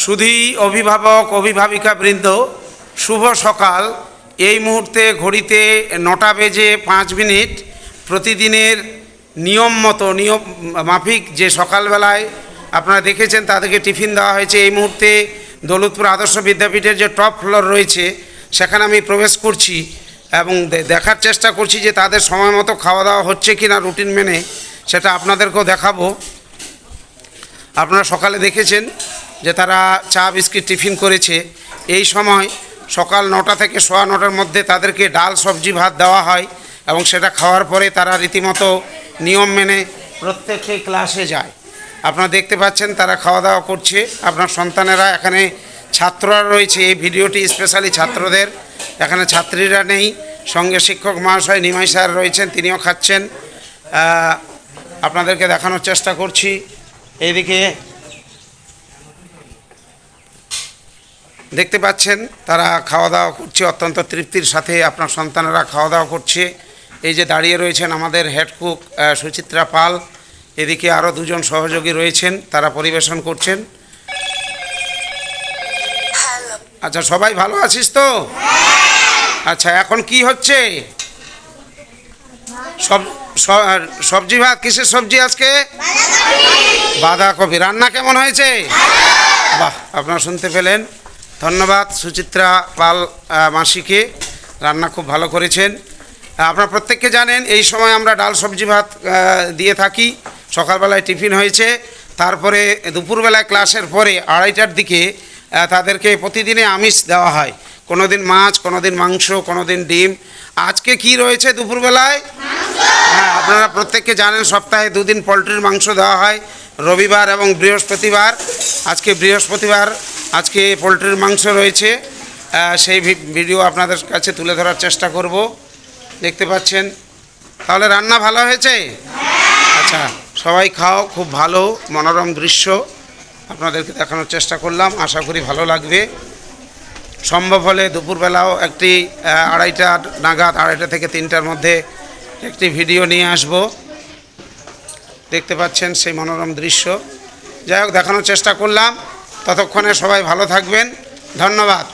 সুধী অভিভাবক অভিভাবিকাবৃন্দ, শুভ সকাল। এই মুহূর্তে ঘড়িতে 9টা বেজে 5 মিনিট। প্রতিদিনের নিয়ম মাফিক যে সকালবেলায় আপনারা দেখেছেন তাদেরকে টিফিন দেওয়া হয়েছে। এই মুহূর্তে দৌলতপুর আদর্শ বিদ্যাপীঠের যে টপ ফ্লোর রয়েছে সেখানে আমি প্রবেশ করছি এবং দেখার চেষ্টা করছি যে তাদের সময় মতো খাওয়া দাওয়া হচ্ছে কি না রুটিন মেনে, সেটা আপনাদেরকেও দেখাবো। আপনারা সকালে দেখেছেন যে তারা চা বিস্কিট টিফিন করেছে। এই সময় সকাল 9টা থেকে 9:15-র মধ্যে তাদেরকে ডাল সবজি ভাত দেওয়া হয় এবং সেটা খাওয়ার পরে তারা রীতিমতো নিয়ম মেনে প্রত্যেককে ক্লাসে যায়। আপনারা দেখতে পাচ্ছেন তারা খাওয়া দাওয়া করছে। আপনার সন্তানেরা, এখানে ছাত্ররা রয়েছে। এই ভিডিওটি স্পেশালি ছাত্রদের, এখানে ছাত্রীরা নেই। সঙ্গে শিক্ষক মহাশয় নিমাই স্যার রয়েছেন, তিনিও খাচ্ছেন। আপনাদেরকে দেখানোর চেষ্টা করছি। এইদিকে দেখতে পাচ্ছেন তারা খাওয়া দাওয়া করছে অত্যন্ত তৃপ্তির সাথে। আপনার সন্তানেরা খাওয়া দাওয়া করছে। এই যে দাঁড়িয়ে রয়েছেন আমাদের হেড কুক সুচিত্রা পাল, এদিকে আরও দুজন সহযোগী রয়েছেন, তারা পরিবেশন করছেন। আচ্ছা, সবাই ভালো আছিস তো? আচ্ছা, এখন কি হচ্ছে? সবজি ভাত। কিসের সবজি আজকে? বাঁধাকপি। রান্না কেমন হয়েছে? বাহ, আপনারা শুনতে পেলেন। ধন্যবাদ সুচিত্রা পাল মাসিকে, রান্না খুব ভালো করেছেন। আপনারা প্রত্যেককে জানেন এই সময় আমরা ডাল সবজি ভাত দিয়ে থাকি। সকালবেলায় টিফিন হয়েছে, তারপরে দুপুরবেলায় ক্লাসের পরে 2:30টার দিকে তাদেরকে প্রতিদিনে আমিষ দেওয়া হয়। কোনো দিন মাছ, কোনো দিন মাংস, কোনো দিন ডিম। আজকে কি রয়েছে দুপুরবেলায়? হ্যাঁ, আপনারা প্রত্যেককে জানেন সপ্তাহে 2 দিন পোলট্রির মাংস দেওয়া হয়, রবিবার এবং বৃহস্পতিবার। আজকে বৃহস্পতিবার, আজকে পোলট্রির মাংস রয়েছে। সেই ভিডিও আপনাদের কাছে তুলে ধরার চেষ্টা করব। দেখতে পাচ্ছেন। তাহলে রান্না ভালো হয়েছে? আচ্ছা, সবাই খাও। খুব ভালো মনোরম দৃশ্য আপনাদেরকে দেখানোর চেষ্টা করলাম। আশা করি ভালো লাগবে। সম্ভব হলে দুপুরবেলাও একটি 2:30 নাগাদ, 2:30 থেকে 3টার মধ্যে একটি ভিডিও নিয়ে আসব। দেখতে পাচ্ছেন সেই মনোরম দৃশ্য। যাই হোক, দেখানোর চেষ্টা করলাম। ততক্ষণে সবাই ভালো থাকবেন। ধন্যবাদ।